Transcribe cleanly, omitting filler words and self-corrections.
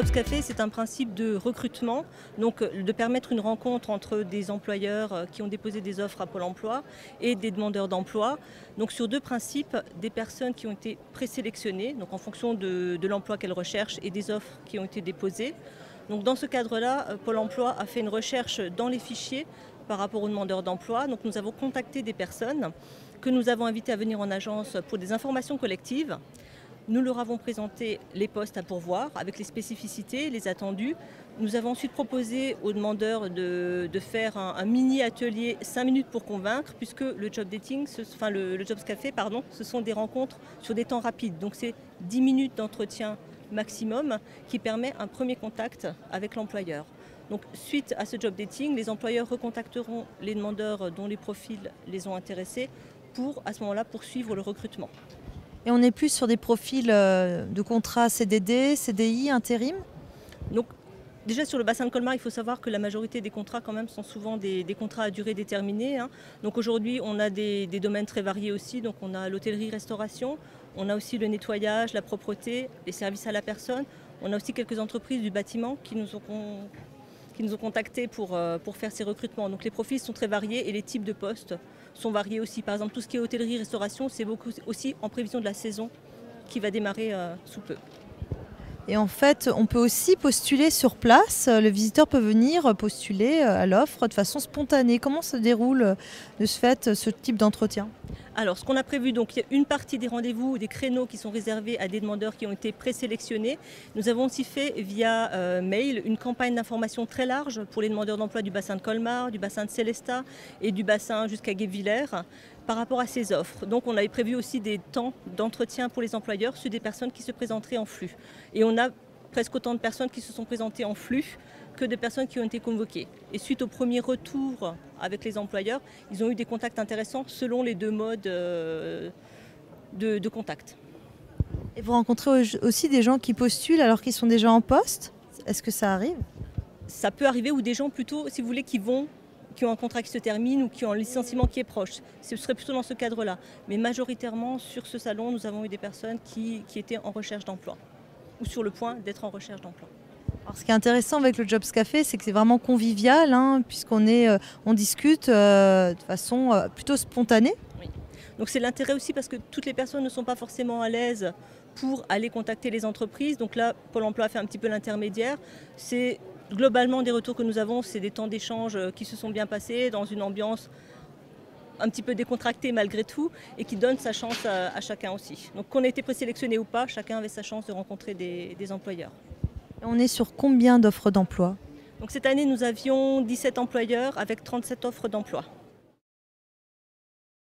Jobs Café, c'est un principe de recrutement, donc de permettre une rencontre entre des employeurs qui ont déposé des offres à Pôle emploi et des demandeurs d'emploi. Donc sur deux principes, des personnes qui ont été présélectionnées, donc en fonction de l'emploi qu'elles recherchent et des offres qui ont été déposées. Donc dans ce cadre-là, Pôle emploi a fait une recherche dans les fichiers par rapport aux demandeurs d'emploi. Donc nous avons contacté des personnes que nous avons invitées à venir en agence pour des informations collectives. Nous leur avons présenté les postes à pourvoir avec les spécificités, les attendus. Nous avons ensuite proposé aux demandeurs de faire un mini atelier 5 minutes pour convaincre, puisque le job dating, le Jobs Café, ce sont des rencontres sur des temps rapides. Donc c'est 10 minutes d'entretien maximum qui permet un premier contact avec l'employeur. Donc suite à ce job dating, les employeurs recontacteront les demandeurs dont les profils les ont intéressés pour à ce moment-là poursuivre le recrutement. Et on est plus sur des profils de contrats CDD, CDI, intérim? Donc, déjà sur le bassin de Colmar, il faut savoir que la majorité des contrats quand même sont souvent des contrats à durée déterminée. Donc aujourd'hui, on a des domaines très variés aussi. Donc on a l'hôtellerie-restauration, on a aussi le nettoyage, la propreté, les services à la personne. On a aussi quelques entreprises du bâtiment qui nous ont contactés pour faire ces recrutements. Donc les profils sont très variés et les types de postes sont variés aussi. Par exemple, tout ce qui est hôtellerie-restauration, c'est beaucoup aussi en prévision de la saison qui va démarrer sous peu. Et en fait, on peut aussi postuler sur place. Le visiteur peut venir postuler à l'offre de façon spontanée. Comment se déroule de ce fait ce type d'entretien? Alors, ce qu'on a prévu, donc, il y a une partie des rendez-vous, des créneaux qui sont réservés à des demandeurs qui ont été présélectionnés. Nous avons aussi fait via mail une campagne d'information très large pour les demandeurs d'emploi du bassin de Colmar, du bassin de Célestat et du bassin jusqu'à Guebwiller par rapport à ces offres. Donc, on avait prévu aussi des temps d'entretien pour les employeurs sur des personnes qui se présenteraient en flux. Et on a presque autant de personnes qui se sont présentées en flux que de personnes qui ont été convoquées. Et suite au premier retour avec les employeurs, ils ont eu des contacts intéressants selon les deux modes de contact. Et vous rencontrez aussi des gens qui postulent alors qu'ils sont déjà en poste? Est-ce que ça arrive? Ça peut arriver, ou des gens plutôt, si vous voulez, qui ont un contrat qui se termine ou qui ont un licenciement qui est proche. Ce serait plutôt dans ce cadre-là. Mais majoritairement, sur ce salon, nous avons eu des personnes qui étaient en recherche d'emploi ou sur le point d'être en recherche d'emploi. Alors, ce qui est intéressant avec le Jobs Café, c'est que c'est vraiment convivial, puisqu'on discute de façon plutôt spontanée. Oui. Donc c'est l'intérêt aussi parce que toutes les personnes ne sont pas forcément à l'aise pour aller contacter les entreprises. Donc là, Pôle emploi a fait un petit peu l'intermédiaire. C'est globalement des retours que nous avons, c'est des temps d'échange qui se sont bien passés dans une ambiance un petit peu décontractée malgré tout et qui donne sa chance à chacun aussi. Donc qu'on ait été présélectionné ou pas, chacun avait sa chance de rencontrer des employeurs. On est sur combien d'offres d'emploi? Donc cette année, nous avions 17 employeurs avec 37 offres d'emploi.